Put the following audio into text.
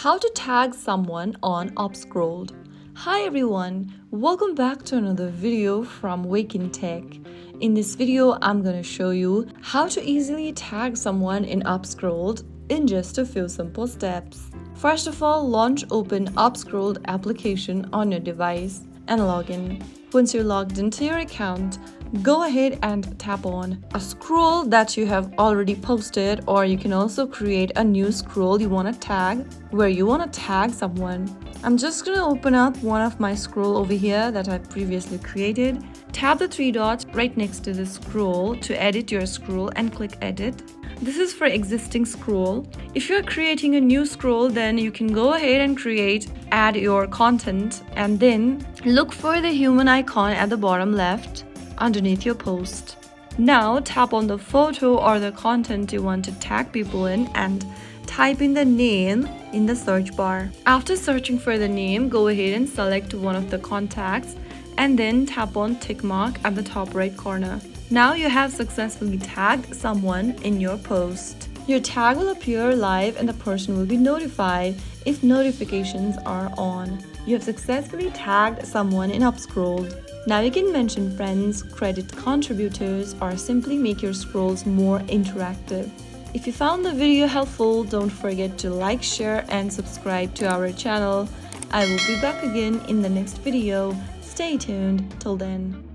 How to tag someone on UpScrolled. Hi everyone, welcome back to another video from Wake&Tech. In this video, I'm going to show you how to easily tag someone in UpScrolled in just a few simple steps. First of all, launch open UpScrolled application on your device and log in. Once you're logged into your account, go ahead and tap on a scroll that you have already posted, or you can also create a new scroll you want to tag where you want to tag someone. I'm just going to open up one of my scroll over here that I previously created. Tap the three dots right next to the scroll to edit your scroll and click edit. This is for existing scroll. If you're creating a new scroll, then you can go ahead and add your content, and then look for the human icon at the bottom left underneath your post. Now tap on the photo or the content you want to tag people in and type in the name in the search bar. After searching for the name, go ahead and select one of the contacts and then tap on tick mark at the top right corner. Now you have successfully tagged someone in your post. Your tag will appear live and the person will be notified if notifications are on. You have successfully tagged someone in UpScrolled. Now you can mention friends, credit contributors, or simply make your scrolls more interactive. If you found the video helpful, don't forget to like, share, and subscribe to our channel. I will be back again in the next video. Stay tuned till then.